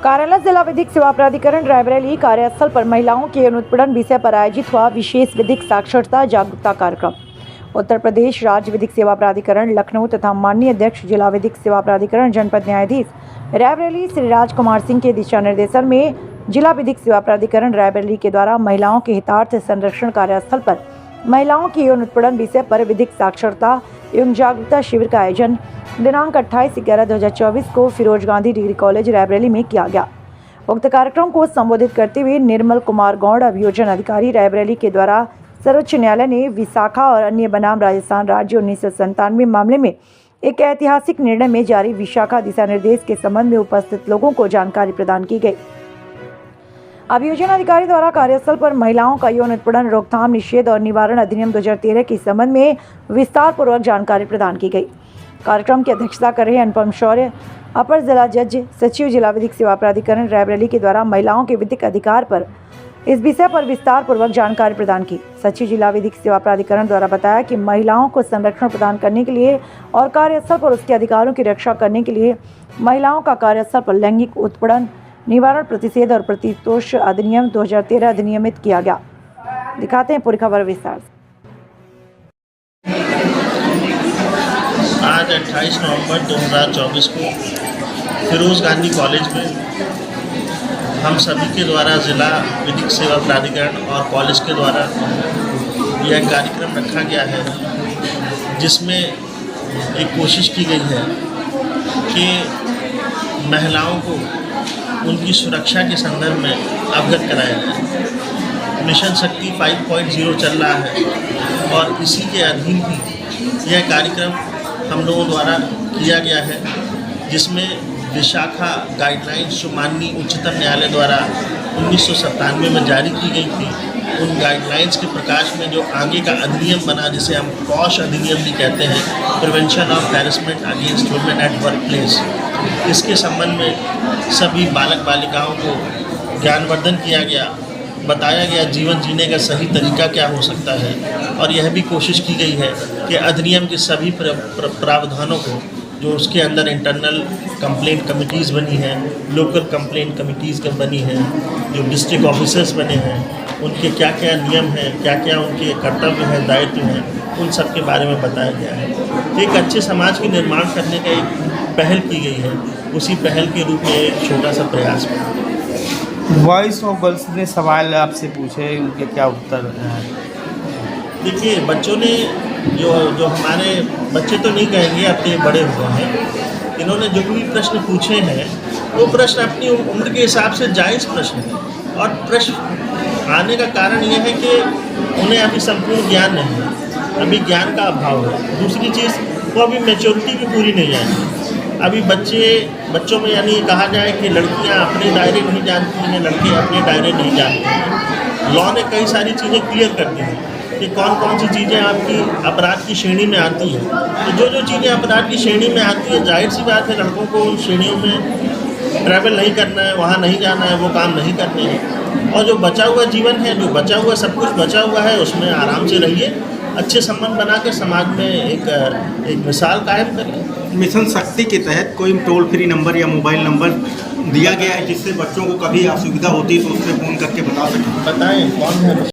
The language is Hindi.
कार्यालय जिला विधिक सेवा प्राधिकरण रायबरेली कार्यस्थल पर महिलाओं के अनुत्पीड़न विषय पर आयोजित हुआ विशेष विधिक साक्षरता जागरूकता कार्यक्रम। उत्तर प्रदेश राज्य विधिक सेवा प्राधिकरण लखनऊ तथा माननीय अध्यक्ष जिला विधिक सेवा प्राधिकरण जनपद न्यायाधीश रायबरेली श्री राजकुमार सिंह के दिशा निर्देशन में जिला विधिक सेवा प्राधिकरण रायबरेली के द्वारा महिलाओं के हितार्थ संरक्षण कार्यस्थल पर महिलाओं के यौन उत्पीड़न विषय पर विधिक साक्षरता एवं जागरूकता शिविर का आयोजन दिनांक 28/11/2024 को फिरोज गांधी डिग्री कॉलेज रायबरेली में किया गया। उक्त कार्यक्रम को संबोधित करते हुए निर्मल कुमार गौड़ अभियोजन अधिकारी रायबरेली के द्वारा सर्वोच्च न्यायालय ने विशाखा और अन्य बनाम राजस्थान राज्य 1997 मामले में एक ऐतिहासिक निर्णय में जारी विशाखा दिशा निर्देश के संबंध में उपस्थित लोगों को जानकारी प्रदान की गई। अभियोजन अधिकारी द्वारा कार्यस्थल पर महिलाओं का यौन उत्पीड़न रोकथाम निषेध और निवारण अधिनियम 2013 के संबंध में विस्तार पूर्वक जानकारी प्रदान की गई। कार्यक्रम की अध्यक्षता कर रहे अनुपम शौर्य अपर जिला जज सचिव जिला विधिक सेवा प्राधिकरण रायबरेली के द्वारा महिलाओं के विधिक अधिकार पर इस विषय पर विस्तार पूर्वक जानकारी प्रदान की। सचिव जिला विधिक सेवा प्राधिकरण द्वारा बताया कि महिलाओं को संरक्षण प्रदान करने के लिए और कार्यस्थल पर उसके अधिकारों की रक्षा करने के लिए महिलाओं का कार्यस्थल पर लैंगिक उत्पीड़न निवारण प्रतिषेध और प्रतितोष अधिनियम 2013 अधिनियमित किया गया। दिखाते हैं पूरी खबर विस्तार से। आज 28 नवंबर 2024 को फिरोज गांधी कॉलेज में हम सभी के द्वारा जिला विधिक सेवा प्राधिकरण और कॉलेज के द्वारा यह कार्यक्रम रखा गया है, जिसमें एक कोशिश की गई है कि महिलाओं को उनकी सुरक्षा के संदर्भ में अवगत कराया जाए। मिशन शक्ति 5.0 चल रहा है और इसी के अधीन ही यह कार्यक्रम हम लोगों द्वारा किया गया है, जिसमें विशाखा गाइडलाइंस जो माननीय उच्चतम न्यायालय द्वारा 1997 में जारी की गई थी, उन गाइडलाइंस के प्रकाश में जो आगे का अधिनियम बना, जिसे हम पॉश अधिनियम भी कहते हैं, prevention of harassment against women at work place, इसके संबंध में सभी बालक बालिकाओं को ज्ञानवर्धन किया गया, बताया गया जीवन जीने का सही तरीका क्या हो सकता है। और यह भी कोशिश की गई है कि अधिनियम के सभी प्रावधानों को, जो उसके अंदर इंटरनल कंप्लेंट कमिटीज़ बनी हैं, लोकल कंप्लेंट कमिटीज़ बनी हैं, जो डिस्ट्रिक्ट ऑफिसर्स बने हैं, उनके क्या क्या नियम हैं, क्या क्या उनके कर्तव्य हैं, दायित्व हैं, उन सब के बारे में बताया गया है। एक अच्छे समाज के निर्माण करने का एक पहल की गई है, उसी पहल के रूप में एक छोटा सा प्रयास है। वॉइस ऑफ गर्ल्स ने सवाल आपसे पूछे, उनके क्या उत्तर हैं? देखिए, बच्चों ने जो हमारे बच्चे तो नहीं कहेंगे, अब तो ये बड़े हुए हैं, इन्होंने जो भी प्रश्न पूछे हैं वो प्रश्न अपनी उम्र के हिसाब से जायज़ प्रश्न है। और प्रश्न आने का कारण ये है कि उन्हें अभी संपूर्ण ज्ञान नहीं है, अभी ज्ञान का अभाव है। दूसरी चीज़, वो अभी मैच्योरिटी भी पूरी नहीं आई। अभी बच्चों में यानी कहा जाए कि लड़कियां अपने दायरे नहीं जानती हैं, लड़के अपने दायरे नहीं जानते हैं। लॉ ने कई सारी चीज़ें क्लियर कर दी हैं कि कौन कौन सी चीज़ें आपकी अपराध की श्रेणी में आती हैं। तो जो चीज़ें अपराध की श्रेणी में आती हैं, जाहिर सी बात है लड़कों को उन श्रेणियों में ट्रैवल नहीं करना है, वहाँ नहीं जाना है, वो काम नहीं करने हैं। और जो बचा हुआ जीवन है, जो बचा हुआ सब कुछ बचा हुआ है, उसमें आराम से रहिए, अच्छे संबंध बना के समाज में एक मिसाल कायम करें। मिशन शक्ति के तहत कोई टोल फ्री नंबर या मोबाइल नंबर दिया गया है, जिससे बच्चों को कभी असुविधा होती है तो उससे फ़ोन करके बता सकें? बताएं कौन है।